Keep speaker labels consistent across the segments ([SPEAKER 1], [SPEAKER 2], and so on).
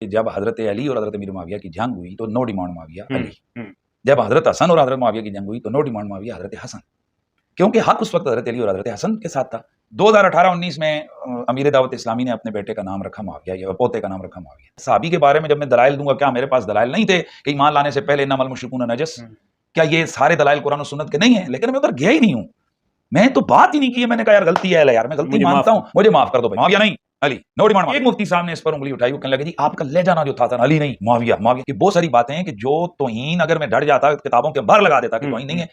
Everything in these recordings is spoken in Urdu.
[SPEAKER 1] کہ جب حضرت علی اور حضرت امیر معاویہ کی جنگ ہوئی تو نو ڈیمانڈ معاویہ علی، جب حضرت حسن اور حضرت معاویہ کی جنگ ہوئی تو نو ڈیمانڈ معاویہ حضرت حسن، کیونکہ حق اس وقت حضرت علی اور حضرت حسن کے ساتھ تھا۔ 2018-19 میں امیر دعوت اسلامی نے اپنے بیٹے کا نام رکھا معاویہ، یا پوتے کا نام رکھا معاویہ۔ صحابی کے بارے میں جب میں دلائل دوں گا، کیا میرے پاس دلائل نہیں تھے کہ ایمان لانے سے پہلے انما المشرکون نجس؟ کیا یہ سارے دلائل قرآن و سنت کے نہیں ہیں؟ لیکن میں ادھر گیا ہی نہیں ہوں، میں تو بات ہی نہیں کی ہے۔ میں نے کہا یار غلطی ہے یار، میں غلطی مانتا ہوں، مجھے معاف کر دو بھائی، معاویہ نہیں علی، نو ڈیمانڈ۔ ایک مفتی صاحب نے اس پر انگلی اٹھائی، وہ کہنے لگے جی آپ کا لہجہ نہ جو تھا علی نہیں معاویہ، معاویہ کی بہت ساری باتیں ہیں کہ جو توہین اگر میں ڈٹ جاتا کتابوں کے باہر لگا دیتا کہ توہین نہیں ہے،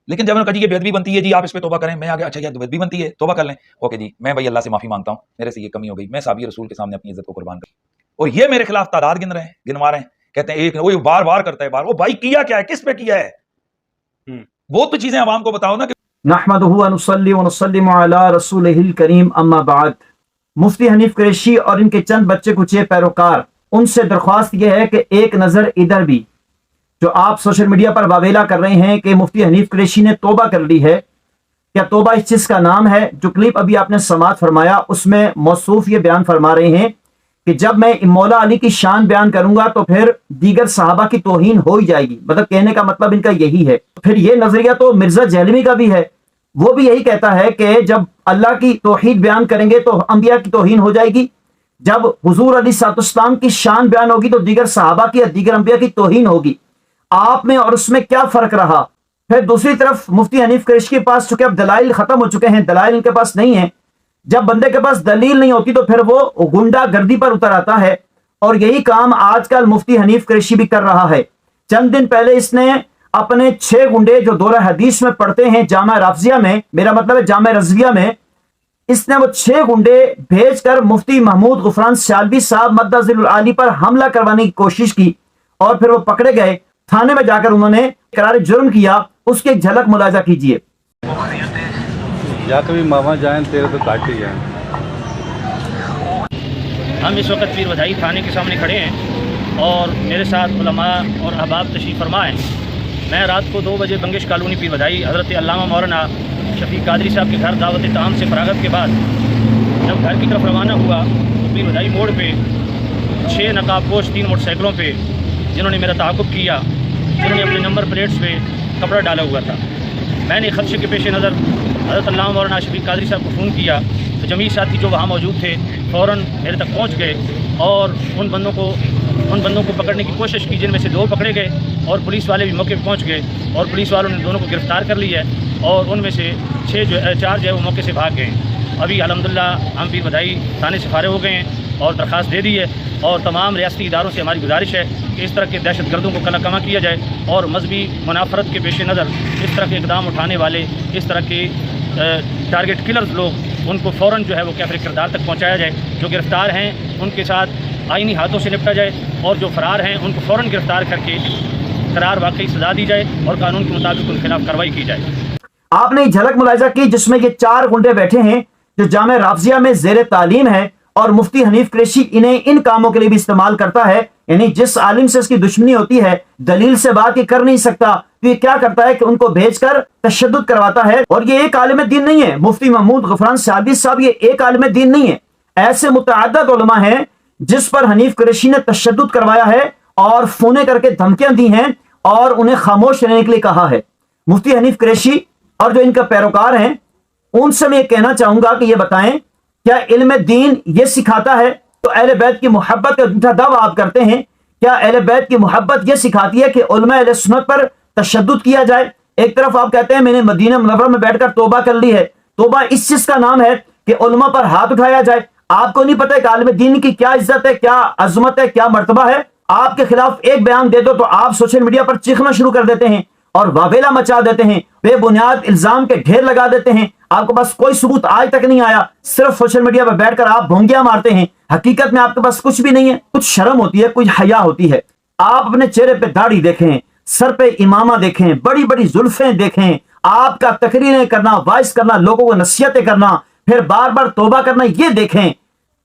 [SPEAKER 1] لیکن جب انہوں نے کہا جی یہ بےادبی بنتی ہے، جی آپ اس پہ توبہ کریں، میں آگے اچھا یہ بےادبی بنتی ہے، توبہ کر لیں، اوکے جی میں بھائی اللہ سے معافی مانگتا ہوں، میرے سے یہ کمی ہو گئی، میں صحابی رسول کے سامنے اپنی عزت کو قربان کر، اور یہ میرے خلاف تعداد گنوا رہے ہیں، کہتے ہیں ایک وہ بار بار کرتا ہے، وہ بھائی کیا کیا ہے، کس پہ کیا ہے؟ وہ تو چیزیں عوام کو بتاؤ نا کہ
[SPEAKER 2] نحمدہ ونصلی ونسلم علی رسولہ الکریم، اما بعد۔ مفتی حنیف قریشی اور ان کے چند بچے کچے پیروکار، ان سے درخواست یہ ہے کہ ایک نظر ادھر بھی، جو آپ سوشل میڈیا پر واویلا کر رہے ہیں کہ مفتی حنیف قریشی نے توبہ کر لی ہے، کیا توبہ اس چیز کا نام ہے؟ جو کلپ ابھی آپ نے سماعت فرمایا اس میں موصوف یہ بیان فرما رہے ہیں کہ جب میں مولا علی کی شان بیان کروں گا تو پھر دیگر صحابہ کی توہین ہو ہی جائے گی، مطلب کہنے کا مطلب ان کا یہی ہے۔ پھر یہ نظریہ تو مرزا جہلمی کا بھی ہے، وہ بھی یہی کہتا ہے کہ جب اللہ کی توحید بیان کریں گے تو انبیاء کی توہین ہو جائے گی، جب حضور علیہ الصلوۃ والسلام کی شان بیان ہوگی تو دیگر صحابہ کی یا دیگر انبیاء کی توہین ہوگی۔ آپ میں اور اس میں کیا فرق رہا؟ پھر دوسری طرف مفتی حنیف قریشی کے پاس چونکہ اب دلائل ختم ہو چکے ہیں، دلائل ان کے پاس نہیں ہیں، جب بندے کے پاس دلیل نہیں ہوتی تو پھر وہ گنڈا گردی پر اتر آتا ہے، اور یہی کام آج کل مفتی حنیف قریشی بھی کر رہا ہے۔ چند دن پہلے اس نے اپنے 6 گنڈے جو دورہ حدیث میں پڑھتے ہیں جامع رافضیہ میں، میرا مطلب ہے جامع رضویہ میں، اس نے وہ 6 گنڈے بھیج کر مفتی محمود غفران سیالوی صاحب مدہ ذل العالی پر حملہ کروانے کی کوشش کی، اور پھر وہ پکڑے گئے، تھانے میں جا کر انہوں نے اقرار جرم کیا۔ اس کی ایک جھلک ملاحظہ کیجئے۔
[SPEAKER 3] یا کبھی ماما جائیں تیرے تو کاٹ ہی جائیں۔
[SPEAKER 4] ہم اس وقت پیر ودائی تھانے کے سامنے کھڑے ہیں اور میرے ساتھ علماء اور احباب تشریف فرما ہیں۔ میں رات کو 2 بجے بنگش کالونی پیر ودائی حضرت علامہ مولانا شفیع قادری صاحب کے گھر دعوت تعام سے فراغت کے بعد جب گھر کی طرف روانہ ہوا تو پیر ودائی موڑ پہ 6 نقاب پوش 3 موٹر سائیکلوں پہ جنہوں نے میرا تعاقب کیا، جنہوں نے اپنے نمبر پلیٹس پہ کپڑا ڈالا ہوا تھا، میں نے خدشے کے پیش نظر حضرت علامہ مولانا شفیع قادری صاحب کو فون کیا تو جمیع ساتھی جو وہاں موجود تھے فوراً میرے تک پہنچ گئے اور ان بندوں کو پکڑنے کی کوشش کی، جن میں سے 2 پکڑے گئے اور پولیس والے بھی موقع پہ پہنچ گئے اور پولیس والوں نے دونوں کو گرفتار کر لی ہے، اور ان میں سے 4 جو ہے وہ موقع سے بھاگ گئے۔ ابھی الحمدللہ ہم پیر ودائی تھانے سے فارغ ہو گئے ہیں اور درخواست دے دی ہے، اور تمام ریاستی اداروں سے ہماری گزارش ہے کہ اس طرح کے دہشت گردوں کو کلا کما کیا جائے، اور مذہبی منافرت کے پیش نظر اس طرح کے اقدام اٹھانے والے، اس طرح کے ٹارگٹ کلرز لوگ، ان کو فوراً جو ہے وہ کیفر کردار تک پہنچایا جائے۔ جو گرفتار ہیں ان کے ساتھ آئینی ہاتھوں سے نپٹا جائے، اور جو فرار ہیں ان کو فوراً گرفتار کر کے قرار واقعی سزا دی جائے اور قانون کے مطابق ان کے خلاف کارروائی کی جائے۔
[SPEAKER 2] آپ نے جھلک ملاحظہ کی جس میں یہ 4 گنڈے بیٹھے ہیں جو جامع رافضیہ میں زیر تعلیم ہے، اور مفتی حنیف قریشی انہیں ان کاموں کے لیے بھی استعمال کرتا ہے، یعنی جس عالم سے اس کی دشمنی ہوتی ہے، دلیل سے بات یہ کر نہیں سکتا تو یہ کیا کرتا ہے کہ ان کو بھیج کر تشدد کرواتا ہے۔ اور یہ ایک عالم دین نہیں ہے، مفتی محمود غفران سیالوی صاحب یہ ایک عالم دین نہیں ہے، ایسے متعدد علماء ہیں جس پر حنیف قریشی نے تشدد کروایا ہے اور فونے کر کے دھمکیاں دی ہیں اور انہیں خاموش رہنے کے لیے کہا ہے۔ مفتی حنیف قریشی اور جو ان کا پیروکار ہیں ان سے میں یہ کہنا چاہوں گا کہ یہ بتائیں کیا علم دین یہ سکھاتا ہے؟ تو اہل بیت کی محبت کا جھوٹا دعویٰ آپ کرتے ہیں، کیا اہل بیت کی محبت یہ سکھاتی ہے کہ علماء اہل سنت پر تشدد کیا جائے؟ ایک طرف آپ کہتے ہیں میں نے مدینہ منورہ میں بیٹھ کر توبہ کر لی ہے، توبہ اس چیز کا نام ہے کہ علماء پر ہاتھ اٹھایا جائے۔ آپ کو نہیں پتہ کہ عالم دین کی کیا عزت ہے، کیا عظمت ہے، کیا مرتبہ ہے؟ آپ کے خلاف ایک بیان دے دو تو آپ سوشل میڈیا پر چیخنا شروع کر دیتے ہیں اور واویلا مچا دیتے ہیں، بے بنیاد الزام کے ڈھیر لگا دیتے ہیں۔ آپ کے پاس کوئی ثبوت آج تک نہیں آیا، صرف سوشل میڈیا پر بیٹھ کر آپ بھونگیاں مارتے ہیں، حقیقت میں آپ کے پاس کچھ بھی نہیں ہے۔ کچھ شرم ہوتی ہے، کچھ حیا ہوتی ہے۔ آپ اپنے چہرے پہ داڑھی دیکھیں، سر پہ امامہ دیکھیں، بڑی بڑی زلفیں دیکھیں، آپ کا تقریریں کرنا، وائس کرنا، لوگوں کو نصیحتیں کرنا، پھر بار بار توبہ کرنا، یہ دیکھیں،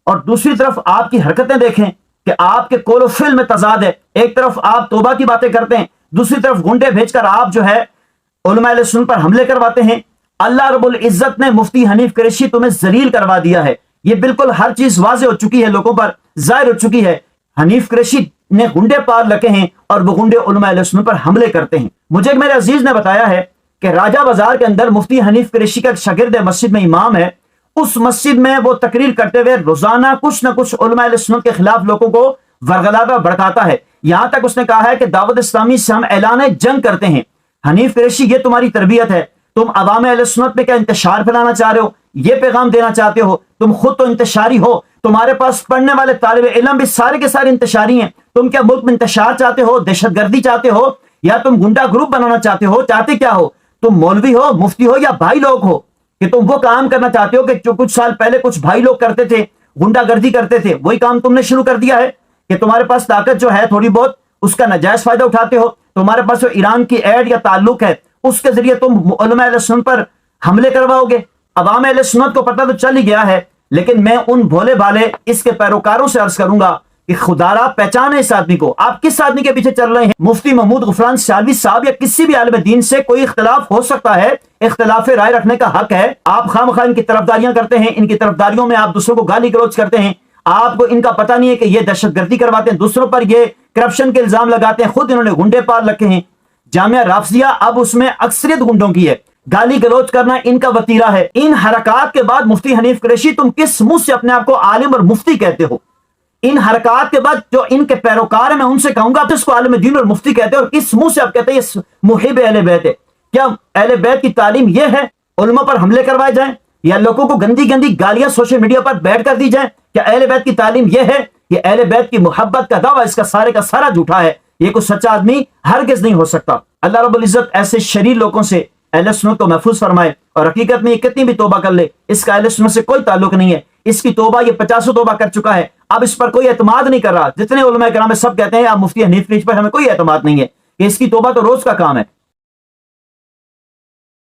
[SPEAKER 2] اور دوسری طرف آپ کی حرکتیں دیکھیں کہ آپ کے قول و فعل میں تضاد ہے۔ ایک طرف آپ توبہ کی باتیں کرتے ہیں، دوسری طرف گنڈے بھیج کر آپ جو ہے علماء اہل سنت پر حملے کرواتے ہیں۔ اللہ رب العزت نے مفتی حنیف قریشی تمہیں ذلیل کروا دیا ہے، یہ بالکل ہر چیز واضح ہو چکی ہے، لوگوں پر ظاہر ہو چکی ہے۔ حنیف قریشی نے گنڈے پار رکھے ہیں اور وہ گنڈے علماء اہل سنت پر حملے کرتے ہیں. مجھے میرے عزیز نے بتایا ہے کہ راجہ بازار کے اندر مفتی حنیف قریشی کا ایک شاگرد مسجد میں امام ہے. اس مسجد میں وہ تقریر کرتے ہوئے روزانہ کچھ نہ کچھ علماء اہل سنت کے خلاف لوگوں کو ورغلاتا بھڑکاتا ہے. یہاں تک اس نے کہا ہے کہ دعوت اسلامی سے ہم اعلان جنگ کرتے ہیں. حنیف قریشی یہ تمہاری تربیت ہے؟ تم عوام اہل سنت میں کیا انتشار پھیلانا چاہ رہے ہو؟ یہ پیغام دینا چاہتے ہو؟ تم خود تو انتشاری ہو, تمہارے پاس پڑھنے والے طالب علم بھی سارے کے سارے انتشاری ہیں. تم کیا ملک میں انتشار چاہتے ہو, دہشت گردی چاہتے ہو, یا تم گنڈا گروپ بنانا چاہتے ہو؟ چاہتے کیا ہو؟ تم مولوی ہو, مفتی ہو, یا بھائی لوگ ہو کہ تم وہ کام کرنا چاہتے ہو کہ جو کچھ سال پہلے کچھ بھائی لوگ کرتے تھے, گنڈا گردی کرتے تھے, وہی کام تم نے شروع کر دیا ہے کہ تمہارے پاس طاقت جو ہے تھوڑی بہت اس کا ناجائز فائدہ اٹھاتے ہو. تمہارے پاس جو ایران کی ایڈ یا تعلق ہے اس کے ذریعے تم علماء اہل سنت پر حملے کرواؤ گے. عوام اہل سنت کو پتہ تو چل ہی گیا ہے, لیکن میں ان بھولے بھالے اس کے پیروکاروں سے عرض کروں گا کہ خدا را پہچانے اس آدمی کو. آپ کس آدمی کے پیچھے چل رہے ہیں؟ مفتی محمود غفران سیالوی صاحب یا کسی بھی عالم دین سے کوئی اختلاف ہو سکتا ہے, اختلاف رائے رکھنے کا حق ہے. آپ خواہ ان کی طرفداریاں کرتے ہیں, ان کی طرفداریوں میں آپ دوسروں کو گالی گلوچ کرتے ہیں. آپ کو ان کا پتہ نہیں ہے کہ یہ دہشت گردی کرواتے ہیں, دوسروں پر یہ کرپشن کے الزام لگاتے ہیں, خود انہوں نے گنڈے پار رکھے ہیں. جامعہ رافضیہ اب اس میں اکثریت گنڈوں کی ہے. گالی گلوچ کرنا ان کا وتیرہ ہے. ان حرکات کے بعد مفتی حنیف قریشی تم کس منہ سے اپنے آپ کو عالم اور مفتی کہتے ہو؟ ان حرکات کے بعد جو ان کے پیروکار ہیں میں ان سے کہوں گا اس کو عالم دین اور مفتی کہتے ہیں, اور کس منہ سے آپ کہتے ہیں یہ محب اہل بیت ہے؟ کیا اہل بیت کی تعلیم یہ ہے علماء پر حملے کروائے جائیں, یا لوگوں کو گندی گندی گالیاں سوشل میڈیا پر بیٹھ کر دی جائیں؟ کیا اہل بیت کی تعلیم یہ ہے؟ یہ اہل بیت کی محبت کا دعویٰ اس کا سارا جھوٹا ہے. یہ کوئی سچا آدمی ہرگز نہیں ہو سکتا. اللہ رب العزت ایسے شریر لوگوں سے اہل سنت کو محفوظ فرمائے. اور حقیقت میں یہ کتنی بھی توبہ کر لے اس کا اہل سنت سے کوئی تعلق نہیں ہے. اس کی توبہ یہ 50 توبہ کر چکا ہے, اب اس پر کوئی اعتماد نہیں کر رہا. جتنے علماء کرام سب کہتے ہیں اب مفتی حنیف قریشی پر ہمیں کوئی اعتماد نہیں ہے, کہ اس کی توبہ تو روز کا کام ہے.